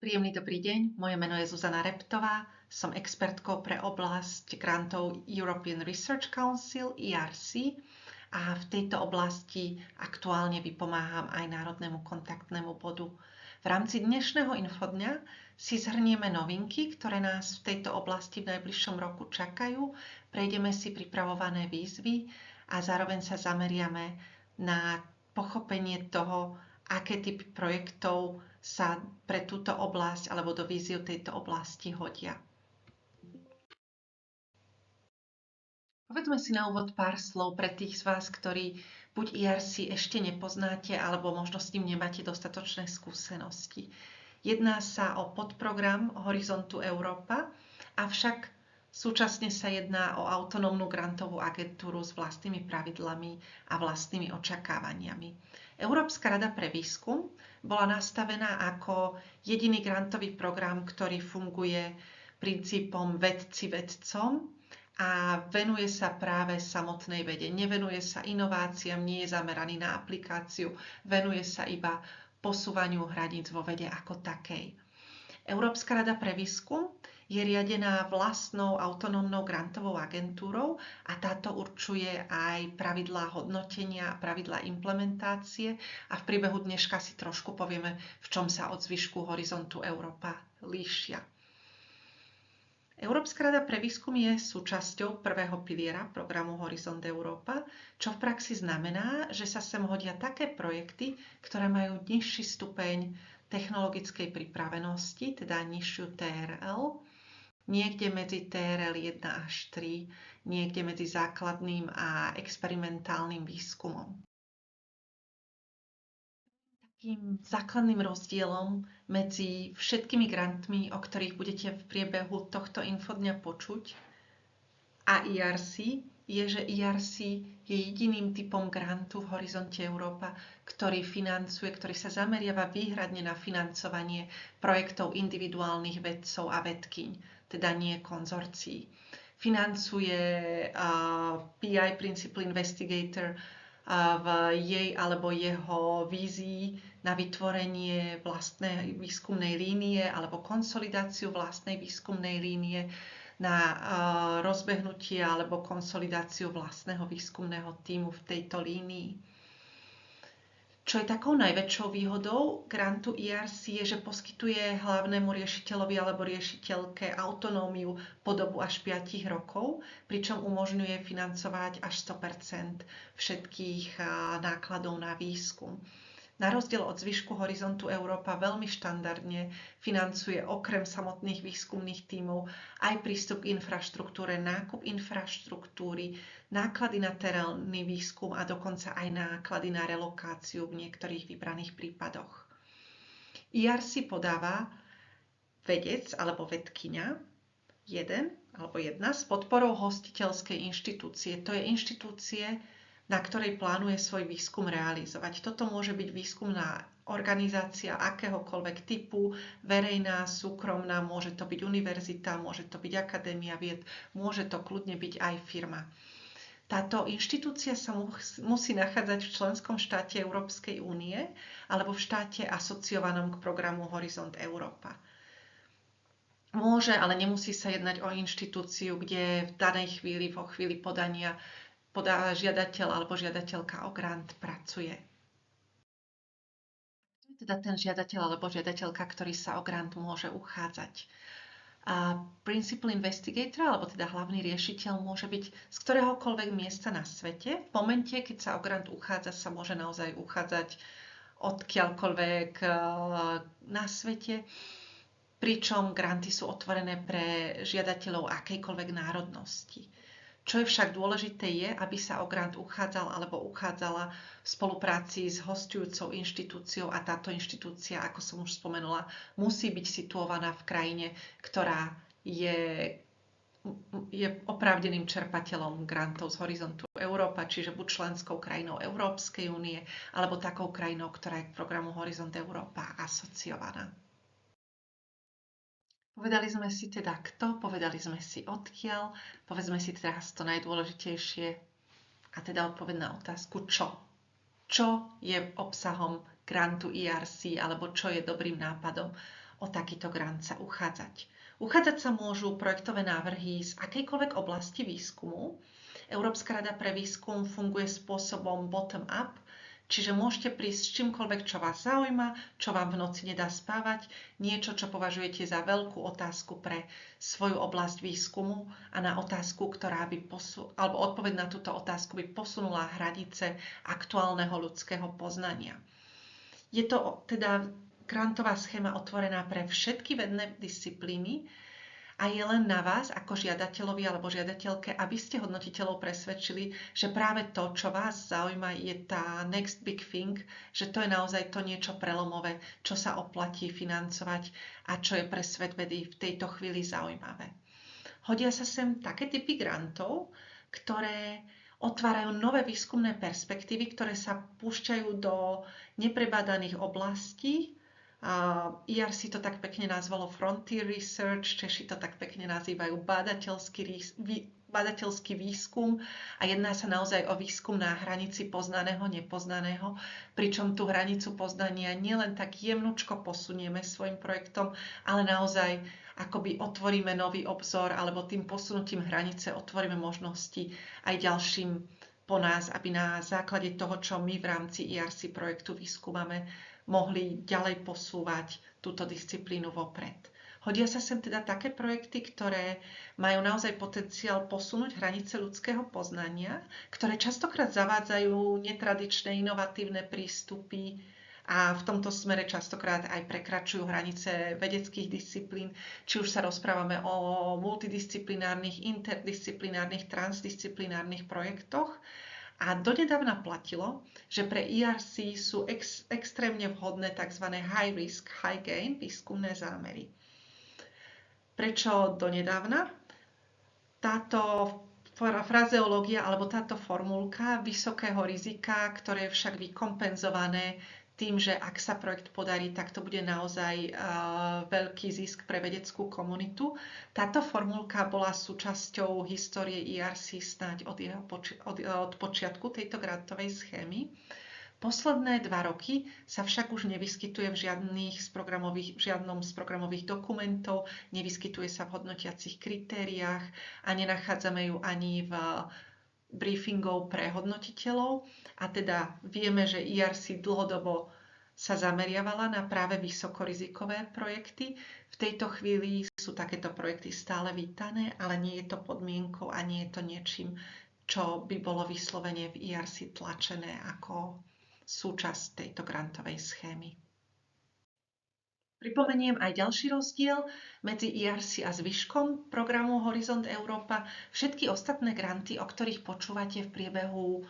Príjemný dobrý deň, moje meno je Zuzana Reptová, som expertkou pre oblasť grantov European Research Council, ERC, a v tejto oblasti aktuálne vypomáham aj Národnému kontaktnému bodu. V rámci dnešného infodňa si zhrnieme novinky, ktoré nás v tejto oblasti v najbližšom roku čakajú, prejdeme si pripravované výzvy a zároveň sa zameriame na pochopenie toho, aké typy projektov sa pre túto oblasť alebo do víziu tejto oblasti hodia. Povedzme si na úvod pár slov pre tých z vás, ktorí buď ERC ešte nepoznáte, alebo možno s ním nemáte dostatočné skúsenosti. Jedná sa o podprogram Horizontu Európa, avšak súčasne sa jedná o autonómnu grantovú agentúru s vlastnými pravidlami a vlastnými očakávaniami. Európska rada pre výskum bola nastavená ako jediný grantový program, ktorý funguje princípom vedci vedcom a venuje sa práve samotnej vede. Nevenuje sa inováciám, nie je zameraný na aplikáciu, venuje sa iba posúvaniu hraníc vo vede ako takej. Európska rada pre výskum je riadená vlastnou autonómnou grantovou agentúrou a táto určuje aj pravidlá hodnotenia a pravidlá implementácie a v priebehu dneška si trošku povieme, v čom sa od zvyšku Horizontu Európa líšia. Európska rada pre výskum je súčasťou prvého piliera programu Horizont Európa, čo v praxi znamená, že sa sem hodia také projekty, ktoré majú nižší stupeň technologickej pripravenosti, teda nižšiu TRL, niekde medzi TRL 1 až 3, niekde medzi základným a experimentálnym výskumom. Takým základným rozdielom medzi všetkými grantmi, o ktorých budete v priebehu tohto infodňa počuť, a ERC je, že ERC je jediným typom grantu v Horizonte Európa, ktorý sa zameriava výhradne na financovanie projektov individuálnych vedcov a vedkyň, teda nie konzorcií. Financuje PI, Principal Investigator, v jej alebo jeho vízii na vytvorenie vlastnej výskumnej línie alebo konsolidáciu vlastnej výskumnej línie, na rozbehnutie alebo konsolidáciu vlastného výskumného tímu v tejto línii. Čo je takou najväčšou výhodou grantu ERC je, že poskytuje hlavnému riešiteľovi alebo riešiteľke autonómiu po dobu až 5 rokov, pričom umožňuje financovať až 100% všetkých nákladov na výskum. Na rozdiel od zvyšku Horizontu Európa veľmi štandardne financuje okrem samotných výskumných tímov aj prístup k infraštruktúre, nákup infraštruktúry, náklady na terénny výskum a dokonca aj náklady na relokáciu v niektorých vybraných prípadoch. ERC podáva vedec alebo vedkyňa, jeden alebo jedna s podporou hostiteľskej inštitúcie. To je inštitúcie, na ktorej plánuje svoj výskum realizovať. Toto môže byť výskumná organizácia akéhokoľvek typu, verejná, súkromná, môže to byť univerzita, môže to byť akadémia vied, môže to kľudne byť aj firma. Táto inštitúcia sa musí nachádzať v členskom štáte Európskej únie alebo v štáte asociovanom k programu Horizont Európa. Môže, ale nemusí sa jednať o inštitúciu, kde v danej chvíli, vo chvíli podania žiadateľ alebo žiadateľka o grant pracuje. To je teda ten žiadateľ alebo žiadateľka, ktorý sa o grant môže uchádzať. Principal Investigator, alebo teda hlavný riešiteľ, môže byť z ktoréhokoľvek miesta na svete. V momente, keď sa o grant uchádza, sa môže naozaj uchádzať odkiaľkoľvek na svete, pričom granty sú otvorené pre žiadateľov akejkoľvek národnosti. Čo je však dôležité je, aby sa o grant uchádzal alebo uchádzala v spolupráci s hosťujúcou inštitúciou a táto inštitúcia, ako som už spomenula, musí byť situovaná v krajine, ktorá je oprávneným čerpateľom grantov z Horizontu Európa, čiže buď členskou krajinou Európskej únie alebo takou krajinou, ktorá je k programu Horizont Európa asociovaná. Povedali sme si teda kto, povedali sme si odkiaľ, povedzme si teraz to najdôležitejšie a teda odpoveď na otázku čo. Čo je obsahom grantu ERC alebo čo je dobrým nápadom o takýto grant sa uchádzať. Uchádzať sa môžu projektové návrhy z akejkoľvek oblasti výskumu. Európska rada pre výskum funguje spôsobom bottom-up, čiže môžete prísť s čímkoľvek, čo vás zaujíma, čo vám v noci nedá spávať, niečo, čo považujete za veľkú otázku pre svoju oblasť výskumu a na otázku, alebo odpoveď na túto otázku by posunula hranice aktuálneho ľudského poznania. Je to teda grantová schéma otvorená pre všetky vedné disciplíny a je len na vás ako žiadateľovi alebo žiadateľke, aby ste hodnotiteľov presvedčili, že práve to, čo vás zaujíma, je tá next big thing, že to je naozaj to niečo prelomové, čo sa oplatí financovať a čo je pre svet vedy v tejto chvíli zaujímavé. Hodia sa sem také typy grantov, ktoré otvárajú nové výskumné perspektívy, ktoré sa púšťajú do neprebádaných oblastí. ERC to tak pekne nazvalo Frontier Research, Češi to tak pekne nazývajú badateľský výskum a jedná sa naozaj o výskum na hranici poznaného, nepoznaného, pričom tú hranicu poznania nielen tak jemnučko posunieme svojim projektom, ale naozaj akoby otvoríme nový obzor alebo tým posunutím hranice otvoríme možnosti aj ďalším po nás, aby na základe toho, čo my v rámci ERC projektu vyskúmame, mohli ďalej posúvať túto disciplínu vopred. Hodia sa sem teda také projekty, ktoré majú naozaj potenciál posunúť hranice ľudského poznania, ktoré častokrát zavádzajú netradičné, inovatívne prístupy a v tomto smere častokrát aj prekračujú hranice vedeckých disciplín, či už sa rozprávame o multidisciplinárnych, interdisciplinárnych, transdisciplinárnych projektoch. A donedávna platilo, že pre ERC sú extrémne vhodné tzv. High risk, high gain výskumné zámery. Prečo donedávna? Táto frazeológia alebo táto formulka vysokého rizika, ktoré je však vykompenzované tým, že ak sa projekt podarí, tak to bude naozaj veľký zisk pre vedeckú komunitu. Táto formulka bola súčasťou histórie ERC snáď od počiatku tejto grantovej schémy. Posledné 2 roky sa však už nevyskytuje v žiadnom z programových dokumentov, nevyskytuje sa v hodnotiacich kritériách a nenachádzame ju ani v briefingov pre hodnotiteľov a teda vieme, že ERC dlhodobo sa zameriavala na práve vysokorizikové projekty. V tejto chvíli sú takéto projekty stále vítané, ale nie je to podmienkou a nie je to niečím, čo by bolo vyslovene v ERC tlačené ako súčasť tejto grantovej schémy. Pripomeniem aj ďalší rozdiel medzi ERC a zvyškom programu Horizont Európa. Všetky ostatné granty, o ktorých počúvate v priebehu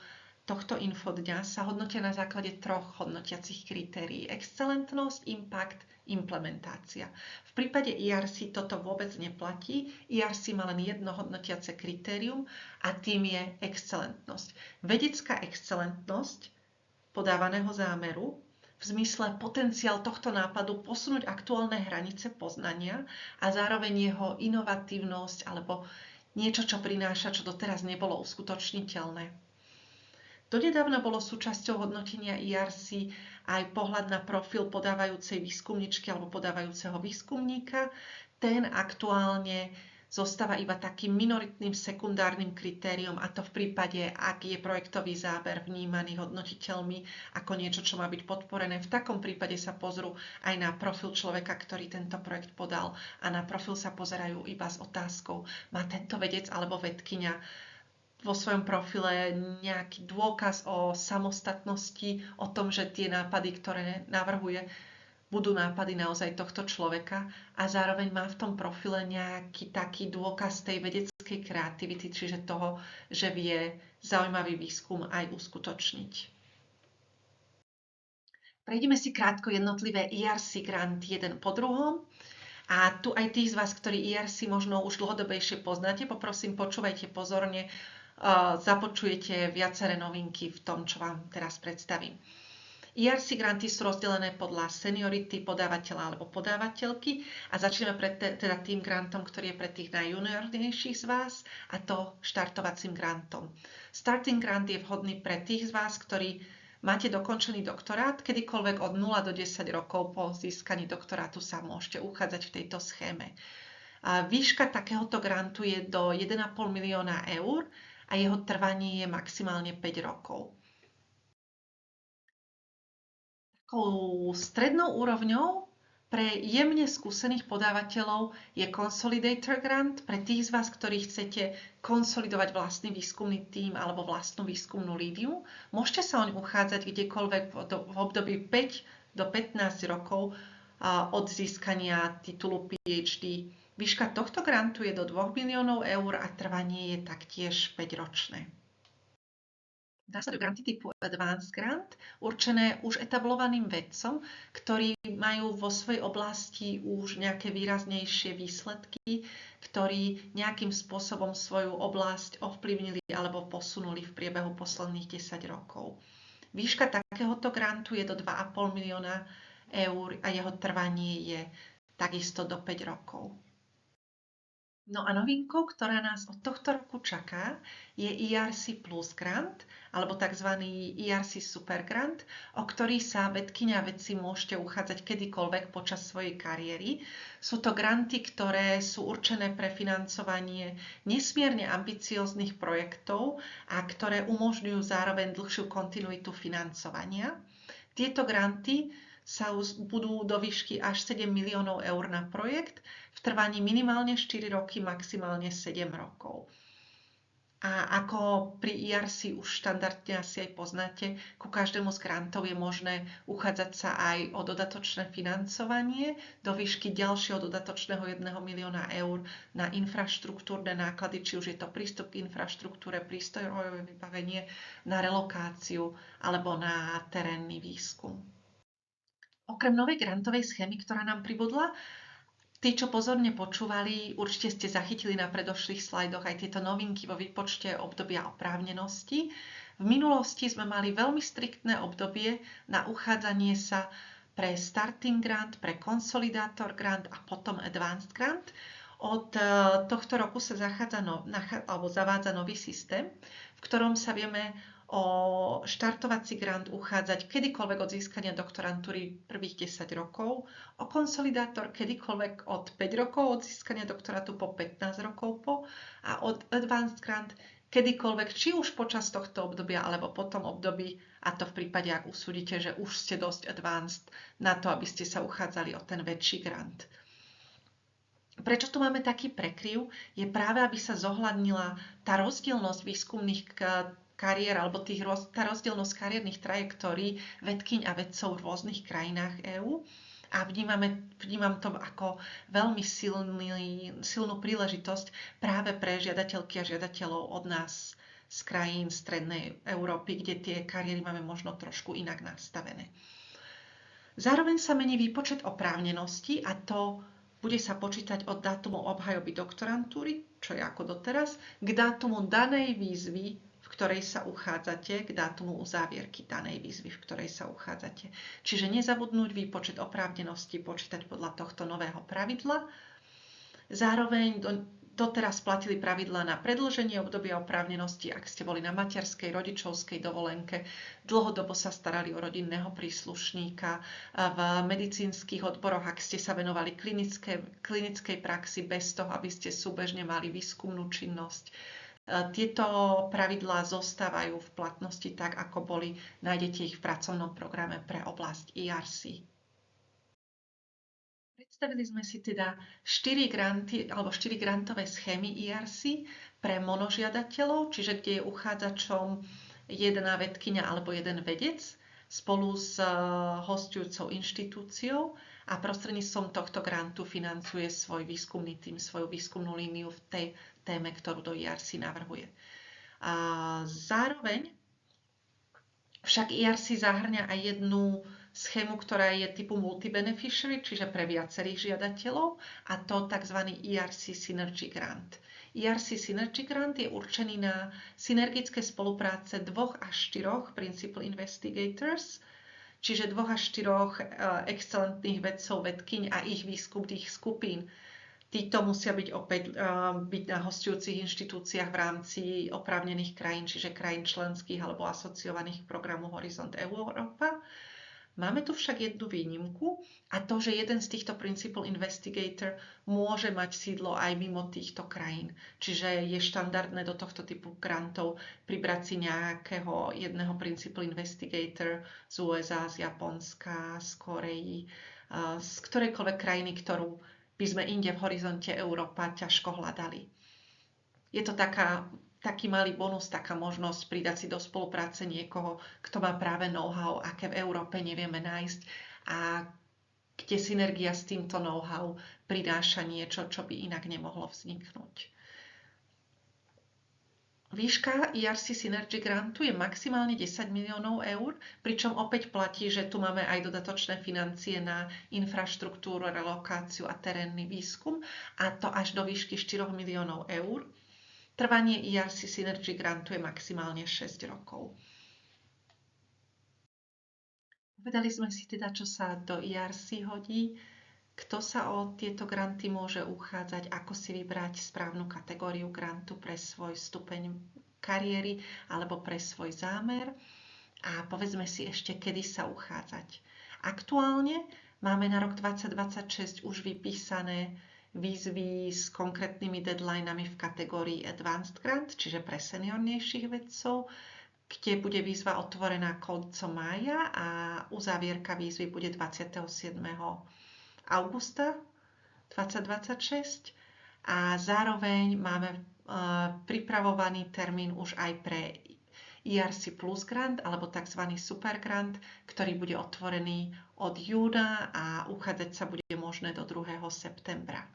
tohto infodňa, sa hodnotia na základe 3 hodnotiacich kritérií. Excelentnosť, impact, implementácia. V prípade ERC toto vôbec neplatí. ERC má len jedno hodnotiace kritérium a tým je excelentnosť. Vedecká excelentnosť podávaného zámeru v zmysle potenciál tohto nápadu posunúť aktuálne hranice poznania a zároveň jeho inovatívnosť alebo niečo, čo prináša, čo doteraz nebolo uskutočniteľné. Donedávna bolo súčasťou hodnotenia ERC aj pohľad na profil podávajúcej výskumničky alebo podávajúceho výskumníka. Ten aktuálne zostáva iba takým minoritným sekundárnym kritériom a to v prípade, ak je projektový záber vnímaný hodnotiteľmi ako niečo, čo má byť podporené. V takom prípade sa pozrú aj na profil človeka, ktorý tento projekt podal a na profil sa pozerajú iba s otázkou, má tento vedec alebo vedkyňa vo svojom profile nejaký dôkaz o samostatnosti, o tom, že tie nápady, ktoré navrhuje, budú nápady naozaj tohto človeka a zároveň má v tom profile nejaký taký dôkaz tej vedeckej kreativity, čiže toho, že vie zaujímavý výskum aj uskutočniť. Prejdeme si krátko jednotlivé ERC grant jeden po druhom. A tu aj tých z vás, ktorí ERC možno už dlhodobejšie poznáte, poprosím, počúvajte pozorne, započujete viaceré novinky v tom, čo vám teraz predstavím. ERC granty sú rozdelené podľa seniority podávateľa alebo podávateľky a začneme teda tým grantom, ktorý je pre tých najjuniornejších z vás a to štartovacím grantom. Starting grant je vhodný pre tých z vás, ktorí máte dokončený doktorát, kedykoľvek od 0 do 10 rokov po získaní doktorátu sa môžete uchádzať v tejto schéme. A výška takéhoto grantu je do 1,5 milióna eur a jeho trvanie je maximálne 5 rokov. Takou strednou úrovňou pre jemne skúsených podávateľov je Consolidator Grant pre tých z vás, ktorí chcete konsolidovať vlastný výskumný tím alebo vlastnú výskumnú líniu. Môžete sa oň uchádzať kdekoľvek v období 5 do 15 rokov od získania titulu PhD. Výška tohto grantu je do 2 miliónov eur a trvanie je taktiež 5-ročné. Následujú granty typu Advanced Grant, určené už etablovaným vedcom, ktorí majú vo svojej oblasti už nejaké výraznejšie výsledky, ktorí nejakým spôsobom svoju oblasť ovplyvnili alebo posunuli v priebehu posledných 10 rokov. Výška takéhoto grantu je do 2,5 milióna eur a jeho trvanie je takisto do 5 rokov. No a novinkou, ktorá nás od tohto roku čaká, je ERC Plus Grant, alebo tzv. ERC Super Grant, o ktorý sa vedkyňa a vedci môžete uchádzať kedykoľvek počas svojej kariéry. Sú to granty, ktoré sú určené pre financovanie nesmierne ambicióznych projektov a ktoré umožňujú zároveň dlhšiu kontinuitu financovania. Tieto granty sa budú do výšky až 7 miliónov eur na projekt v trvaní minimálne 4 roky, maximálne 7 rokov. A ako pri ERC už štandardne asi aj poznáte, ku každému z grantov je možné uchádzať sa aj o dodatočné financovanie do výšky ďalšieho dodatočného 1 milióna eur na infraštruktúrne náklady, či už je to prístup k infraštruktúre, prístrojové vybavenie, na relokáciu alebo na terénny výskum. Okrem novej grantovej schémy, ktorá nám pribudla, tí, čo pozorne počúvali, určite ste zachytili na predošlých slajdoch aj tieto novinky vo výpočte obdobia oprávnenosti. V minulosti sme mali veľmi striktné obdobie na uchádzanie sa pre Starting Grant, pre Consolidator Grant a potom Advanced Grant. Od tohto roku sa zavádza nový systém, v ktorom sa vieme o štartovací grant uchádzať kedykoľvek od získania doktorantúry prvých 10 rokov, o konsolidátor kedykoľvek od 5 rokov od získania doktorátu po 15 rokov po a od advanced grant kedykoľvek, či už počas tohto obdobia alebo po tom období, a to v prípade, ak usúdite, že už ste dosť advanced na to, aby ste sa uchádzali o ten väčší grant. Prečo tu máme taký prekryv? Je práve, aby sa zohľadnila tá rozdielnosť výskumných kariér alebo tá rozdielnosť kariérnych trajektórií vedkyň a vedcov v rôznych krajinách EÚ. A vnímam to ako veľmi silnú príležitosť práve pre žiadateľky a žiadateľov od nás z krajín Strednej Európy, kde tie kariéry máme možno trošku inak nastavené. Zároveň sa mení výpočet oprávnenosti a to bude sa počítať od dátumu obhajoby doktorantúry, čo je ako doteraz, k dátumu danej výzvy, v ktorej sa uchádzate, k dátumu uzávierky danej výzvy, v ktorej sa uchádzate. Čiže nezabudnúť výpočet oprávnenosti počítať podľa tohto nového pravidla. Zároveň doteraz platili pravidlá na predĺženie obdobia oprávnenosti, ak ste boli na materskej, rodičovskej dovolenke, dlhodobo sa starali o rodinného príslušníka, v medicínskych odboroch, ak ste sa venovali klinickej praxi bez toho, aby ste súbežne mali výskumnú činnosť. Tieto pravidlá zostávajú v platnosti tak, ako boli, nájdete ich v pracovnom programe pre oblasť ERC. Predstavili sme si teda 4 granty alebo 4 grantové schémy ERC pre monožiadateľov, čiže kde je uchádzačom jedna vedkyňa alebo jeden vedec spolu s hosťujúcou inštitúciou a prostredníctvom tohto grantu financuje svoj výskumný tím, svoju výskumnú líniu v tej téme, ktorú do ERC navrhuje. A zároveň však ERC zahŕňa aj jednu schému, ktorá je typu multi-beneficiary, čiže pre viacerých žiadateľov, a to tzv. ERC Synergy Grant. ERC Synergy Grant je určený na synergické spolupráce 2 až 4 Principal Investigators, čiže 2 až 4 excelentných vedcov, vedkyň a ich výskumných skupín. Títo musia byť opäť byť na hosťujúcich inštitúciách v rámci oprávnených krajín, čiže krajín členských alebo asociovaných programu Horizont Európa. Máme tu však jednu výnimku a to, že jeden z týchto Principal Investigator môže mať sídlo aj mimo týchto krajín. Čiže je štandardné do tohto typu grantov pribrať si nejakého jedného Principal Investigator z USA, z Japonska, z Korei, z ktorejkoľvek krajiny, ktorú by sme inde v horizonte Európa ťažko hľadali. Je to taký malý bonus, taká možnosť pridať si do spolupráce niekoho, kto má práve know-how, aké v Európe nevieme nájsť a kde synergia s týmto know-how prináša niečo, čo by inak nemohlo vzniknúť. Výška ERC Synergy Grantu je maximálne 10 miliónov eur, pričom opäť platí, že tu máme aj dodatočné financie na infraštruktúru, relokáciu a terénny výskum, a to až do výšky 4 miliónov eur. Trvanie ERC Synergy Grantu je maximálne 6 rokov. Povedali sme si teda, čo sa do ERC hodí, kto sa o tieto granty môže uchádzať, ako si vybrať správnu kategóriu grantu pre svoj stupeň kariéry alebo pre svoj zámer a povedzme si ešte, kedy sa uchádzať. Aktuálne máme na rok 2026 už vypísané výzvy s konkrétnymi deadlinami v kategórii Advanced Grant, čiže pre seniornejších vedcov, kde bude výzva otvorená koncom mája a uzávierka výzvy bude 27. augusta 2026 a zároveň máme pripravovaný termín už aj pre ERC Plus Grant alebo tzv. Super Grant, ktorý bude otvorený od júna a uchádzať sa bude možné do 2. septembra.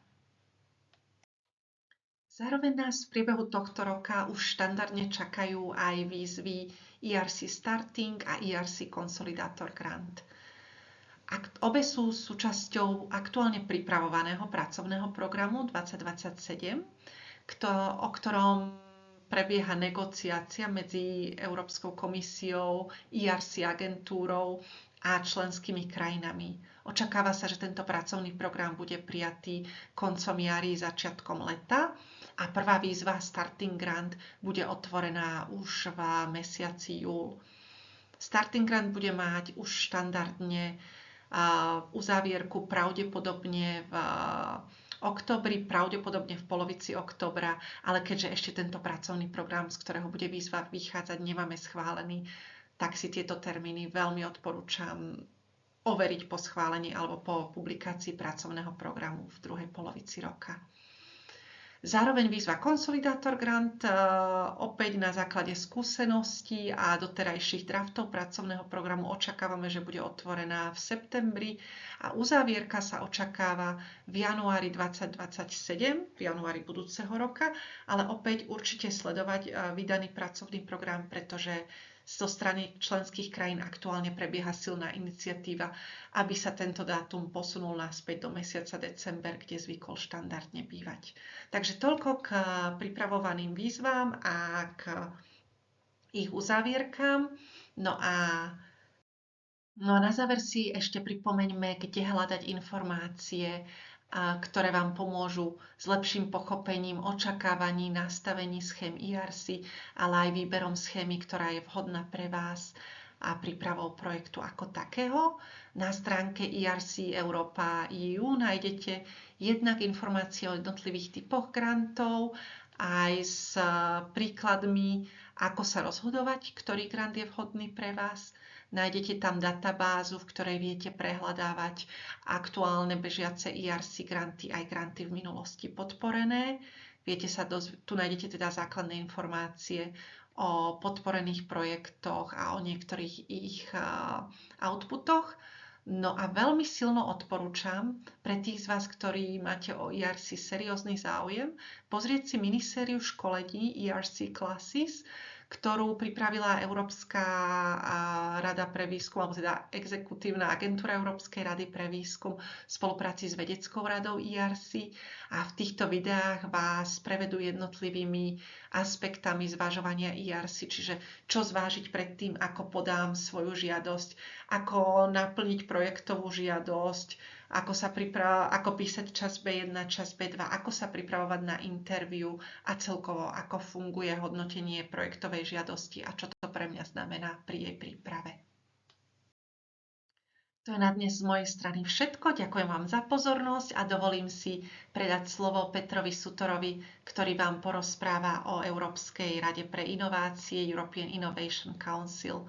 Zároveň nás v priebehu tohto roka už štandardne čakajú aj výzvy ERC Starting a ERC Consolidator Grant. Obe sú súčasťou aktuálne pripravovaného pracovného programu 2027, o ktorom prebieha negociácia medzi Európskou komisiou, ERC agentúrou a členskými krajinami. Očakáva sa, že tento pracovný program bude prijatý koncom jary, začiatkom leta a prvá výzva Starting Grant bude otvorená už v mesiaci júl. Starting Grant bude mať už štandardne uzávierku pravdepodobne v októbri, pravdepodobne v polovici októbra, ale keďže ešte tento pracovný program, z ktorého bude výzva vychádzať, nemáme schválený, tak si tieto termíny veľmi odporúčam overiť po schválení alebo po publikácii pracovného programu v druhej polovici roka. Zároveň výzva Consolidator Grant, opäť na základe skúseností a doterajších draftov pracovného programu očakávame, že bude otvorená v septembri a uzávierka sa očakáva v januári 2027, v januári budúceho roka, ale opäť určite sledovať vydaný pracovný program, pretože zo strany členských krajín aktuálne prebieha silná iniciatíva, aby sa tento dátum posunul naspäť do mesiaca december, kde zvykol štandardne bývať. Takže toľko k pripravovaným výzvám a k ich uzávierkám. No a na záver si ešte pripomeňme, kde hľadať informácie, ktoré vám pomôžu s lepším pochopením očakávaní, nastavení schém ERC, ale aj výberom schémy, ktorá je vhodná pre vás a prípravou projektu ako takého. Na stránke ERC Europa EU nájdete jednak informácie o jednotlivých typoch grantov, aj s príkladmi, ako sa rozhodovať, ktorý grant je vhodný pre vás. Nájdete tam databázu, v ktorej viete prehľadávať aktuálne bežiace ERC granty, aj granty v minulosti podporené. Tu nájdete teda základné informácie o podporených projektoch a o niektorých ich outputoch. No a veľmi silno odporúčam pre tých z vás, ktorí máte o ERC seriózny záujem, pozrieť si minisériu školení ERC Classes, ktorú pripravila Európska rada pre výskum, alebo teda exekutívna agentúra Európskej rady pre výskum v spolupráci s vedeckou radou ERC. A v týchto videách vás prevedú jednotlivými aspektami zvažovania ERC, čiže čo zvážiť pred tým, ako podám svoju žiadosť, ako naplniť projektovú žiadosť, ako písať časť B1, časť B2, ako sa pripravovať na interviu a celkovo ako funguje hodnotenie projektovej žiadosti a čo to pre mňa znamená pri jej príprave. To je na dnes z mojej strany všetko. Ďakujem vám za pozornosť a dovolím si predať slovo Petrovi Sutorovi, ktorý vám porozpráva o Európskej rade pre inovácie, European Innovation Council,